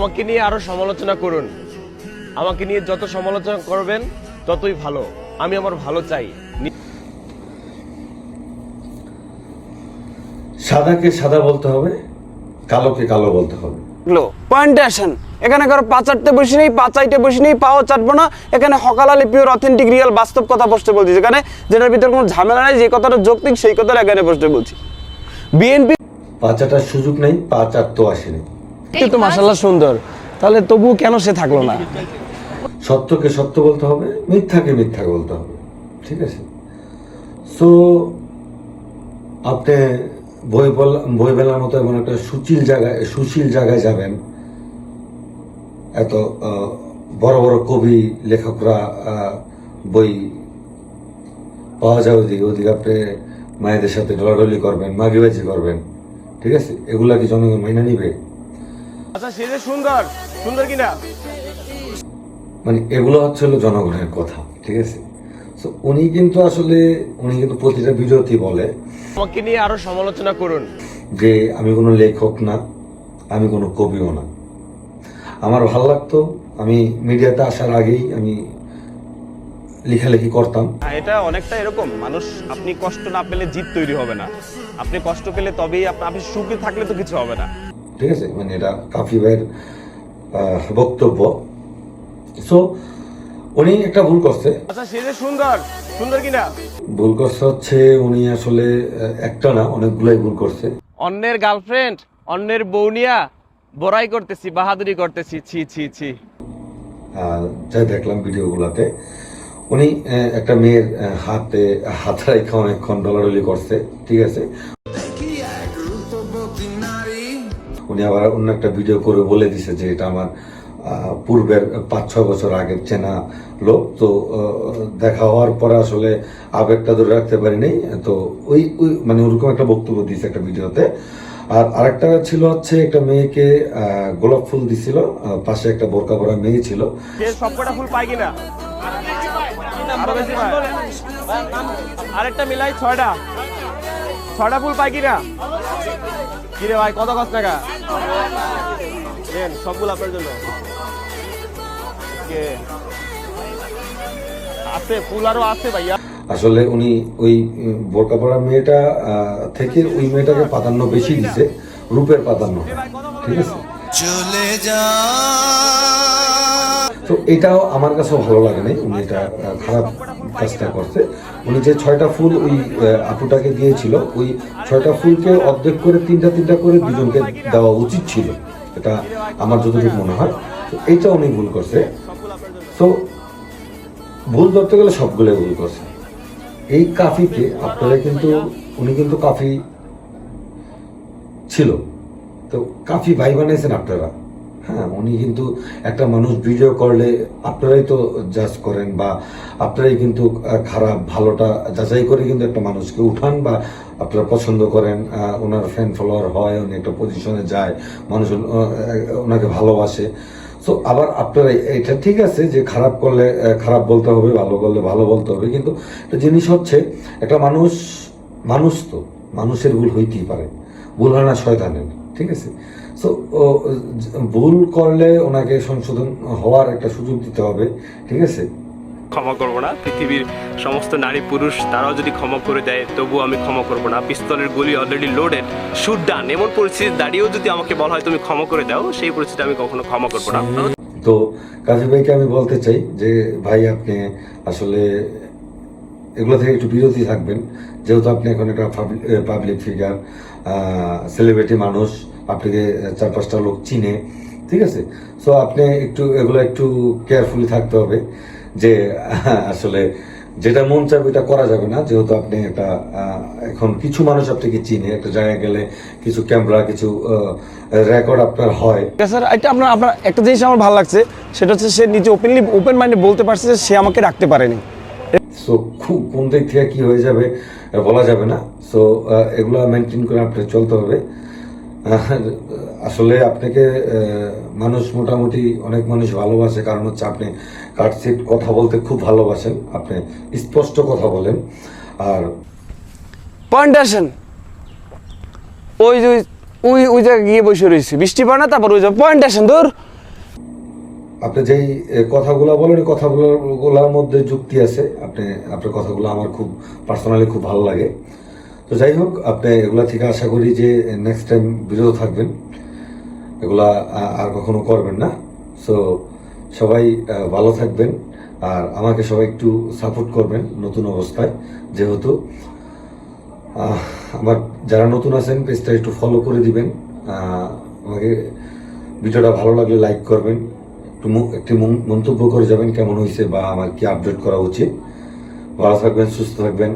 আমাকে নিয়ে আরো সমালোচনা করুন, আমাকে নিয়ে যত সমালোচনা করবেন ততই ভালো। আমি আমার ভালো চাই। সাদাকে সাদা বলতে হবে, কালোকে কালো বলতে হবে। পয়েন্টে আসেন। এখানে কারো পা চাটতে বসি নেই, পা চাইতে বসি নেই, পাও চাটবো না। এখানে হকালালি পিওর অথেন্টিক রিয়েল বাস্তব কথা বসতে বলছি, যেখানে যেটার ভিতরে কোনো ঝামেলা নাই, যে কথাটা যৌক্তিক সেই কথাটা এখানে বসতে বলছি। বিএনপি পা চাটার সুযোগ নেই, পা চাটতেও আসেনি। তো মাশাআল্লাহ সুন্দর, তাহলে তবুও কেন সে থাকলো না? সত্যকে সত্য বলতে হবে, মিথ্যাকে মিথ্যা বলতে হবে, ঠিক আছে? সো আপনি বই বেলার মতো এমন একটা সুশীল জায়গায় যাবেন, এত বড় বড় কবি লেখকরা বই পাওয়া যায়, ওদিকে আপনি মায়েদের সাথে ডলাডলি করবেন, মাগিবাজি করবেন, ঠিক আছে? এগুলা কি জনগণ মাইনা নিবে? আচ্ছা, সে যে সুন্দর সুন্দর কিনা, মানে এগুলো হচ্ছে হলো জনগণের কথা, ঠিক আছে? তো উনি কিন্তু প্রতিটা ভিডিওতেই বলে আমাকে নিয়ে আরো সমালোচনা করুন যে আমি কোনো লেখক না, আমি কোনো কবিও না। আমার ভালো লাগতো, আমি মিডিয়াতে আসার আগেই আমি লেখালেখি করতাম। এটা অনেকটা এরকম, মানুষ আপনি কষ্ট না পেলে জিত তৈরি হবে না, আপনি কষ্ট পেলে তবেই আপনি সুখে থাকলে তো কিছু হবে না, ঠিক আছে? মানে এটা কাফি ভাইয়ের বক্তব্য। সো উনি একটা ভুল করছে। আচ্ছা, সে যে সুন্দর সুন্দর কিনা, ভুল করছে হচ্ছে উনি আসলে একটা না, অনেকগুলাই ভুল করছে। অন্যের গার্লফ্রেন্ড, অন্যের বউ নিয়া বড়াই করতেছি, বাহাদুরি করতেছি, ছি ছি ছি। যাই দেখলাম ভিডিওগুলোতে, উনি একটা মেয়ের হাত রেখে অনেকক্ষণ ডলাডলি করছে, ঠিক আছে? উনি আবার অন্য একটা ভিডিও করে বলে দিছে যে এটা আমার পূর্বের 5-6 বছর আগের চেনা লোক। তো দেখা হওয়ার পরে আসলে আবেগটা ধরে রাখতে পারিনি, তো ওই মানে ওরকম একটা বক্তব্য দিয়েছে একটা ভিডিওতে। আর আরেকটা ছিল হচ্ছে একটা মেয়েকে গোলাপ ফুল দিছিল, পাশে একটা বোরকা পরা মেয়ে ছিল। সবকটা ফুল পাই কিনা, আরো বেশি পায়, আরেকটা মিলাই 6টা ফুল পাই কিনা। কিরে ভাই, কত কষ্ট টাকা দেন, সবগুলো আপনার জন্য আছে, ফুল আরো আছে ভাইয়া। আসলে উনি ওই বোরকা পরা মেয়েটা থেকে ওই মেয়েটাকে প্রাধান্য বেশি দিছে, রূপের প্রাধান্য, ঠিক আছে? চলে যা। তো এটাও আমার কাছেও ভালো লাগে নাই, উনি এটা খারাপ কাজটা করছে। উনি যে 6টা ফুল ওই আপুটাকে দিয়েছিল, ওই 6টা ফুলকে অর্ধেক করে 3টা করে দুজনকে দেওয়া উচিত ছিল, এটা আমার যতটুকু মনে হয়। তো এইটা উনি ভুল করছে। তো ভুল ধরতে গেলে সবগুলোই ভুল করছে। এই কাফিকে আপনারা উনি কিন্তু কাফি ছিল, তো কাফি ভাই বানিয়েছেন আপনারা। হ্যাঁ, উনি কিন্তু একটা মানুষ ভিডিও করলে আপনারাই তো জাজ করেন, বা আপনারাই কিন্তু খারাপ ভালোটা যাচাই করে কিন্তু একটা মানুষকে উঠান, বা আপনারা পছন্দ করেন, ওনার ফ্যান ফলোয়ার হয়, উনি একটা পজিশনে যায়, মানুষ ওনাকে ভালোবাসে। সো আবার আপনারা এটা ঠিক আছে যে খারাপ করলে খারাপ বলতে হবে, ভালো করলে ভালো বলতে হবে, কিন্তু একটা জিনিস হচ্ছে একটা মানুষ তো মানুষের ভুল হইতেই পারে, ভুল হয় না শয়তানের, ঠিক আছে? সো ভুল করলে ওনাকে সংশোধন হওয়ার একটা সুযোগ দিতে হবে, ঠিক আছে? ক্ষমা করব না, পৃথিবীর সমস্ত নারী পুরুষ তারাও যদি ক্ষমা করে দেয় তবুও আমি ক্ষমা করব না। পিস্তলের গুলি অলরেডি লোডেড, শুট ডান, এমন পরিস্থিতি দাঁড়িয়েও যদি আমাকে বলা হয় তুমি ক্ষমা করে দাও, সেই পরিস্থিতি আমি কখনো ক্ষমা করব না। তো কাজী ভাইকে আমি বলতে চাই যে ভাই, আপনি আসলে এগুলো থেকে একটু বিরতি থাকবেন, যেহেতু আপনি এখন একটা পাবলিক ফিগার, সেলিব্রিটি মানুষ, আপনাকে 4-5টা লোক চিনে, ঠিক আছে? সো আপনি একটু কেয়ারফুলি থাকতে হবে, যে আসলে যেটা মন চাবে এটা করা যাবে না, যেহেতু আপনি একটা এখন কিছু মানুষ আপনাকে চিনে, একটা জায়গায় গেলে কিছু ক্যামেরা, কিছু রেকর্ড আপনার হয়। স্যার, এটা আপনার একটা জিনিস আমার ভালো লাগছে, সেটা হচ্ছে সে নিজে ওপেন মাইন্ডে বলতে পারছে যে সে আমাকে রাখতে পারেনি। সো কোন দিক থেকে কি হয়ে যাবে বলা যাবে না। সো এগুলো মেনটেন করে আপনাকে চলতে হবে। আসলে আপনাকে মানুষ মোটামুটি অনেক মানুষ ভালোবাসে, কারণ হচ্ছে আপনি কাটসিট কথা বলতে খুব ভালোবাসেন, আপনি স্পষ্ট কথা বলেন। আর পয়েন্ট আসেন, ওই জায়গায় গিয়ে বসে রয়েছি, বৃষ্টি পড়ে না, তারপর ওই পয়েন্ট আসেন, ধর আপনি যেই কথাগুলো বলেন এই কথাগুলোর মধ্যে যুক্তি আছে। আপনার কথাগুলো আমার খুব পার্সোনালি খুব ভালো লাগে। তো যাই হোক, আপনি এগুলা থেকে আশা করি যে নেক্সট টাইম বিরত থাকবেন, এগুলা আর কখনো করবেন না। সো সবাই ভালো থাকবেন, আর আমাকে সবাই একটু সাপোর্ট করবেন নতুন অবস্থায়। যেহেতু আমার যারা নতুন আছেন পেজটা একটু ফলো করে দিবেন। আমাকে ভিডিওটা ভালো লাগলে লাইক করবেন, একটি মন্তব্য করে যাবেন কেমন হয়েছে বা আমার কি আপডেট করা উচিত। ভালো থাকবেন, সুস্থ থাকবেন।